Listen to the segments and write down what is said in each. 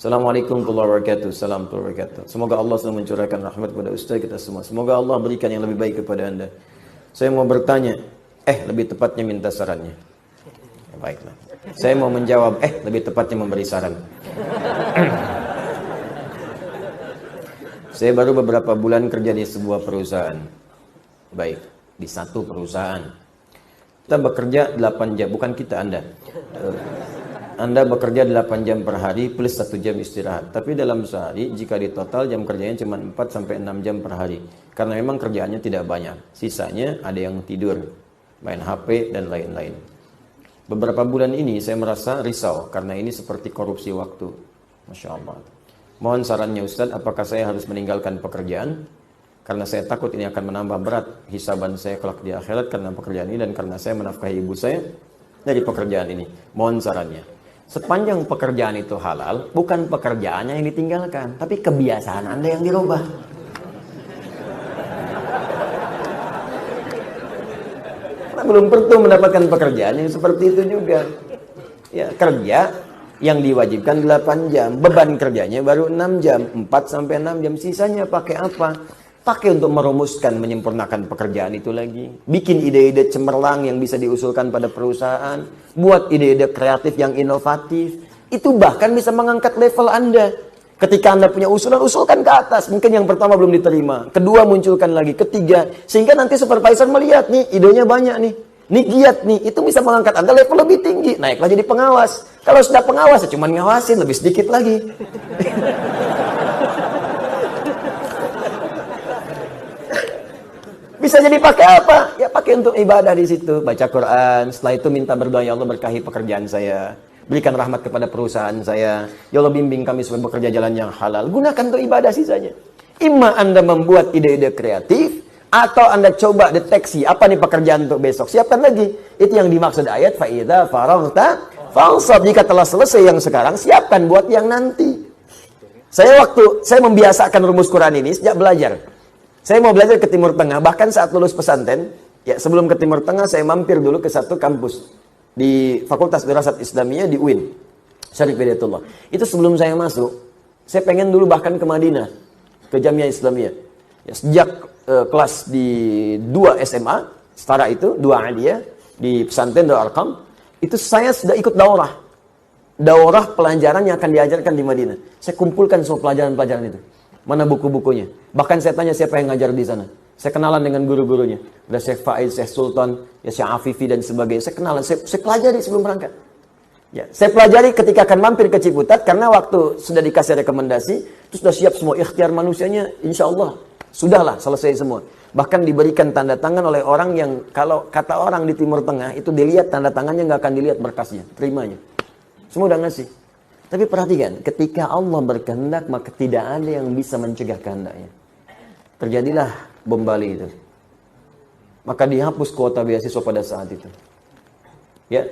Assalamualaikum warahmatullahi wabarakatuh. Salam warahmatullahi wabarakatuh. Semoga Allah selalu mencurahkan rahmat kepada Ustaz kita semua. Semoga Allah berikan yang lebih baik kepada Anda. Saya mau bertanya, lebih tepatnya minta sarannya. Ya, baiklah. Saya mau menjawab, lebih tepatnya memberi saran. Saya baru beberapa bulan kerja di sebuah perusahaan. Baik, di satu perusahaan. Kita bekerja 8 jam, bukan kita, Anda bekerja 8 jam per hari plus 1 jam istirahat. Tapi dalam sehari jika di total jam kerjanya cuma 4 sampai 6 jam per hari. Karena memang kerjaannya tidak banyak. Sisanya ada yang tidur, main HP dan lain-lain. Beberapa bulan ini saya merasa risau karena ini seperti korupsi waktu. Masya Allah. Mohon sarannya Ustaz, apakah saya harus meninggalkan pekerjaan? Karena saya takut ini akan menambah berat hisaban saya kelak di akhirat karena pekerjaan ini dan karena saya menafkahi ibu saya dari pekerjaan ini. Mohon sarannya. Sepanjang pekerjaan itu halal, bukan pekerjaannya yang ditinggalkan, tapi kebiasaan Anda yang dirubah. Karena belum tentu mendapatkan pekerjaan yang seperti itu juga. Ya, kerja yang diwajibkan 8 jam, beban kerjanya baru 6 jam, 4 sampai 6 jam, sisanya pakai apa? Pakai untuk merumuskan, menyempurnakan pekerjaan itu lagi. Bikin ide-ide cemerlang yang bisa diusulkan pada perusahaan. Buat ide-ide kreatif yang inovatif. Itu bahkan bisa mengangkat level Anda. Ketika Anda punya usulan, usulkan ke atas. Mungkin yang pertama belum diterima. Kedua munculkan lagi. Ketiga. Sehingga nanti supervisor melihat nih, idenya banyak nih. Nih giat nih. Itu bisa mengangkat Anda level lebih tinggi. Naiklah jadi pengawas. Kalau sudah pengawas, ya cuma ngawasin. Lebih sedikit lagi. Bisa jadi pakai apa? Ya pakai untuk ibadah di situ, baca Quran. Setelah itu minta berdoa, ya Allah berkahi pekerjaan saya. Berikan rahmat kepada perusahaan saya. Ya Allah bimbing kami supaya bekerja jalan yang halal. Gunakan untuk ibadah sisanya. Imma Anda membuat ide-ide kreatif atau Anda coba deteksi apa nih pekerjaan untuk besok. Siapkan lagi. Itu yang dimaksud ayat fa idza faraghta fansab. Jika telah selesai yang sekarang, siapkan buat yang nanti. Saya membiasakan rumus Quran ini sejak belajar. Saya mau belajar ke Timur Tengah, bahkan saat lulus pesantren, ya sebelum ke Timur Tengah saya mampir dulu ke satu kampus di Fakultas Dirasat Islamiyah di UIN, Syarif Hidayatullah. Itu sebelum saya masuk, saya pengen dulu bahkan ke Madinah, ke Jamiah Islamiyah. Ya, sejak kelas di 2 SMA, setara itu, 2 aliyah, di pesantren Darul Arqam, itu saya sudah ikut daurah. Daurah pelajaran yang akan diajarkan di Madinah. Saya kumpulkan semua pelajaran-pelajaran itu. Mana buku-bukunya? Bahkan saya tanya siapa yang ngajar di sana. Saya kenalan dengan guru-gurunya. Ada Syekh Faiz, Syekh Sultan, ya Syekh Afifi dan sebagainya. Saya kenalan, saya pelajari sebelum berangkat. Ya, saya pelajari ketika akan mampir ke Ciputat karena waktu sudah dikasih rekomendasi, itu sudah siap semua ikhtiar manusianya, insya Allah sudahlah selesai semua. Bahkan diberikan tanda tangan oleh orang yang kalau kata orang di Timur Tengah itu dilihat tanda tangannya nggak akan dilihat berkasnya, terimanya. Semua udah ngasih. Tapi perhatikan, ketika Allah berkehendak, maka tidak ada yang bisa mencegah kehendaknya. Terjadilah bom Bali itu. Maka dihapus kuota beasiswa pada saat itu. Ya,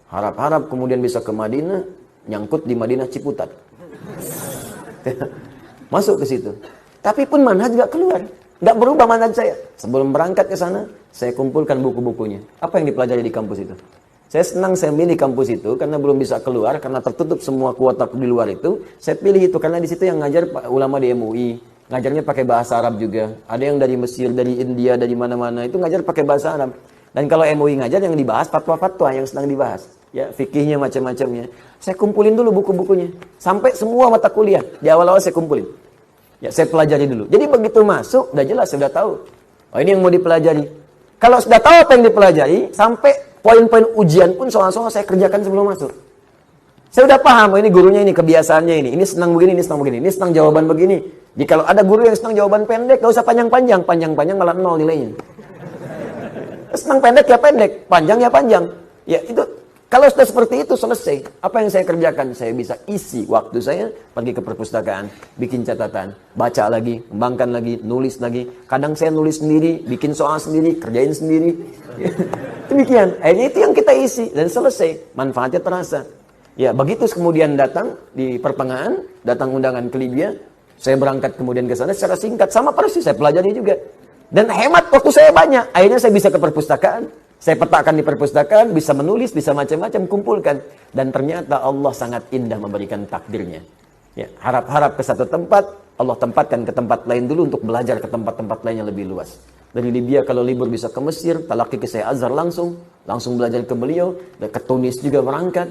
harap-harap kemudian bisa ke Madinah, nyangkut di Madinah Ciputat. Masuk ke situ. Tapi pun manhaj gak keluar. Gak berubah manhaj saya. Sebelum berangkat ke sana, saya kumpulkan buku-bukunya. Apa yang dipelajari di kampus itu? Saya senang saya milih kampus itu karena belum bisa keluar karena tertutup semua kuota di luar itu. Saya pilih itu karena di situ yang ngajar ulama di MUI, ngajarnya pakai bahasa Arab juga. Ada yang dari Mesir, dari India, dari mana-mana itu ngajar pakai bahasa Arab. Dan kalau MUI ngajar yang dibahas fatwa-fatwa yang sedang dibahas, ya fikihnya macam-macamnya. Saya kumpulin dulu buku-bukunya sampai semua mata kuliah di awal-awal saya kumpulin. Ya saya pelajari dulu. Jadi begitu masuk udah jelas sudah tahu. Oh ini yang mau dipelajari. Kalau sudah tahu apa yang dipelajari sampai poin-poin ujian pun soal-soal saya kerjakan sebelum masuk. Saya udah paham, ini gurunya ini, kebiasaannya ini. Ini senang begini, ini senang begini. Ini senang jawaban begini. Jadi kalau ada guru yang senang jawaban pendek, gak usah panjang-panjang. Panjang-panjang malah 0 nilainya. Senang pendek ya pendek, panjang ya panjang. Ya itu, kalau sudah seperti itu selesai. Apa yang saya kerjakan? Saya bisa isi waktu saya, pergi ke perpustakaan, bikin catatan, baca lagi, kembangkan lagi, nulis lagi. Kadang saya nulis sendiri, bikin soal sendiri, kerjain sendiri. Demikian, akhirnya itu yang kita isi dan selesai, manfaatnya terasa. Ya begitu kemudian datang di pertengahan, datang undangan ke Libya, saya berangkat kemudian ke sana secara singkat, sama persis saya pelajari juga. Dan hemat waktu saya banyak, akhirnya saya bisa ke perpustakaan, saya petakan di perpustakaan, bisa menulis, bisa macam-macam, kumpulkan. Dan ternyata Allah sangat indah memberikan takdirnya. Ya, harap-harap ke satu tempat, Allah tempatkan ke tempat lain dulu untuk belajar ke tempat-tempat lain yang lebih luas. Dari Libya kalau libur bisa ke Mesir, talaki ke Syekh Azhar langsung belajar ke beliau, dan ke Tunis juga berangkat,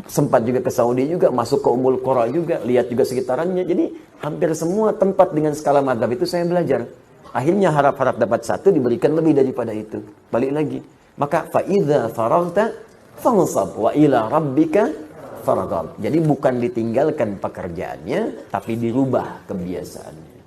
sempat juga ke Saudi juga, masuk ke Ummul Qura juga, lihat juga sekitarannya. Jadi hampir semua tempat dengan skala madhab itu saya belajar. Akhirnya harap-harap dapat satu diberikan lebih daripada itu. Balik lagi. Maka fa'idha faraghta fansab wa ila rabbika farghab. Jadi bukan ditinggalkan pekerjaannya, tapi dirubah kebiasaannya.